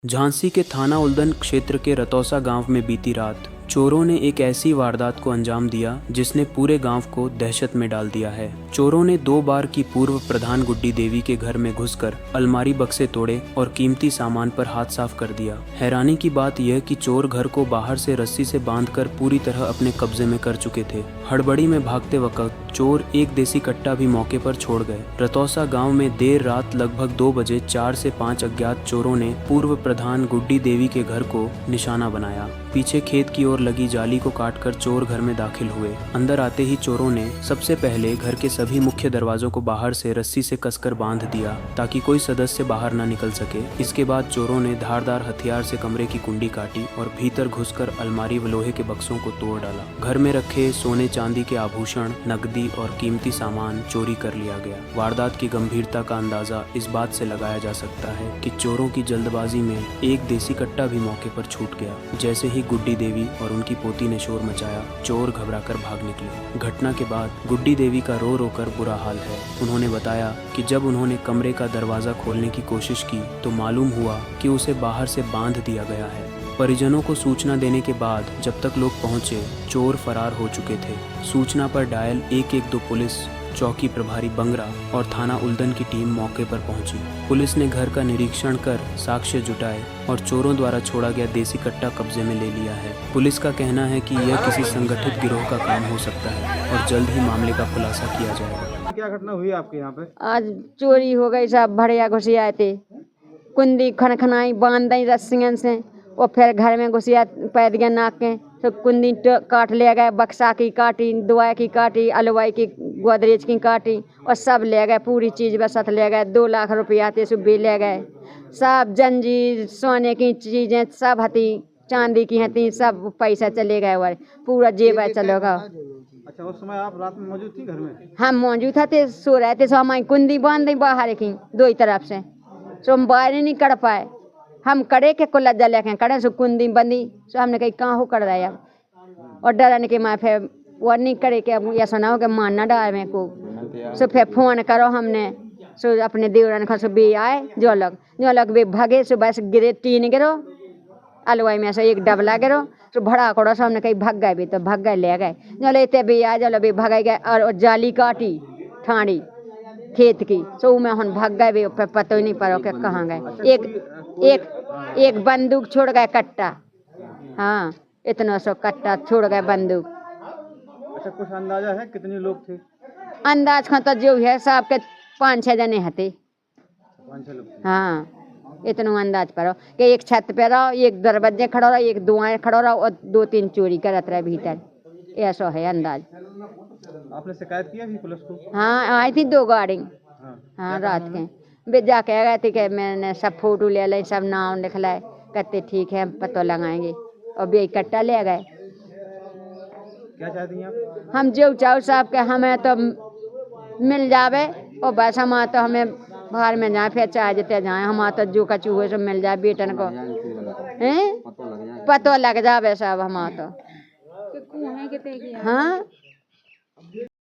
झांसी के थाना उल्दन क्षेत्र के रतौसा गांव में बीती रात चोरों ने एक ऐसी वारदात को अंजाम दिया जिसने पूरे गांव को दहशत में डाल दिया है। चोरों ने 2 बार की पूर्व प्रधान गुड्डी देवी के घर में घुसकर अलमारी बक्से तोड़े और कीमती सामान पर हाथ साफ कर दिया। हैरानी की बात यह कि चोर घर को बाहर से रस्सी से बांधकर पूरी तरह अपने कब्जे में कर चुके थे। हड़बड़ी में भागते वक्त चोर एक देसी कट्टा भी मौके पर छोड़ गए। रतौसा गांव में देर रात लगभग 2 बजे 4 से 5 अज्ञात चोरों ने पूर्व प्रधान गुड्डी देवी के घर को निशाना बनाया। पीछे खेत की ओर लगी जाली को काटकर चोर घर में दाखिल हुए। अंदर आते ही चोरों ने सबसे पहले घर के सभी मुख्य दरवाजों को बाहर से रस्सी से कसकर बांध दिया ताकि कोई सदस्य बाहर न निकल सके। इसके बाद चोरों ने धारदार हथियार से कमरे की कुंडी काटी और भीतर घुसकर अलमारी व लोहे के बक्सों को तोड़ डाला। घर में रखे सोने चांदी के आभूषण, नकदी और कीमती सामान चोरी कर लिया गया। वारदात की गंभीरता का अंदाजा इस बात से लगाया जा सकता है कि चोरों की जल्दबाजी में एक देसी कट्टा भी मौके पर छूट गया। जैसे ही गुड्डी देवी और उनकी पोती ने शोर मचाया, चोर घबराकर भाग निकले। घटना के बाद गुड्डी देवी का रो रो कर बुरा हाल है। उन्होंने बताया कि जब उन्होंने कमरे का दरवाजा खोलने की कोशिश की तो मालूम हुआ कि उसे बाहर से बांध दिया गया है। परिजनों को सूचना देने के बाद जब तक लोग पहुंचे, चोर फरार हो चुके थे। सूचना पर डायल 112 पुलिस, चौकी प्रभारी बंगरा और थाना उल्दन की टीम मौके पर पहुंची। पुलिस ने घर का निरीक्षण कर साक्ष्य जुटाए और चोरों द्वारा छोड़ा गया देसी कट्टा कब्जे में ले लिया है। पुलिस का कहना है कि यह किसी संगठित गिरोह का काम हो सकता है और जल्द ही मामले का खुलासा किया जाएगा। क्या घटना हुई आपके यहाँ पे? आज चोरी हो गई, सब भड़िया घुसिया थे, कुंदी खनखनाई बांध दी रस्सियों से और फिर घर में घुसिया पैद गया नाक के तो कुंदी काट ले गए, बक्सा की काटी, दवाई की काटी, अलवाई की, गोदरेज की काटी और सब ले गए। पूरी चीज़ बसत ले गए। 2 लाख रुपया थे सब भी ले गए। सब जंजीर, सोने की चीज़ें सब हती, चांदी की हती, सब पैसा चले गए और पूरा जेब चलेगा। अच्छा, उस समय आप रात में मौजूद थी घर में? हम मौजूद थे, सो रहे थे। सो हमारी कुंदी बांध दी बाहर की 2 तरफ से, सो हम बाहर नहीं कर पाए। हम करे के कुल्ला जले के करे सो कुंदी बंदी, सो हमने कही कहाँ हो कर रहा है और डरने के माँ फिर वो नहीं करे कि अब यह सुनाओ कि मानना डाल मेरे को। सो फिर फोन करो हमने, सो अपने देवरन का सो भी आए, जो लोग भी भागे। सो बस गिरे 3 गिरो अलवाई में से 1 डबला गिरो, सो भड़ा करो। सो हमने कहीं भाग गए भी तो भाग गए, ले गए। जो लेते भी आए, जो भी भगाई गए और जाली काटी ठाणी खेत की, सो में हम भाग गए भी, फिर पता ही नहीं पड़ो कि कहाँ गए। एक बंदूक छोड़ गए कट्टा, हाँ इतना सो कट्टा छोड़ गए बंदूक। अच्छा, कुछ अंदाजा है कितने लोग थे? अंदाज का तो जो है साहब के 5-6 जने हते। 5-6 लोग? हाँ, इतना अंदाज करो कि एक छत पे रहो, एक दरवाजे खड़ो रहो, एक दुआएं खड़ो रहो और 2-3 चोरी करत रहे भीतर। ऐसा है अंदाज। आपने शिकायत किया भी पुलिस को? हाँ, आई थी 2 गाड़ी। हाँ, रात के वे जाके आ गए थे कि मैंने सब फोटो ले ली, सब नाम लिख लाए, कहते ठीक है पता लगाएंगे और वे इकट्ठा ले गए। क्या चाहती हैं आप? हम जो चाहो साहब के हमें तो मिल जावे और बस हम तो हमें बाहर में जाए, फिर चाहे जिते जाए, हम तो जो कचू हुए सब मिल जाए बेटन को, हैं पतो लग जावे सब हम तो। हाँ।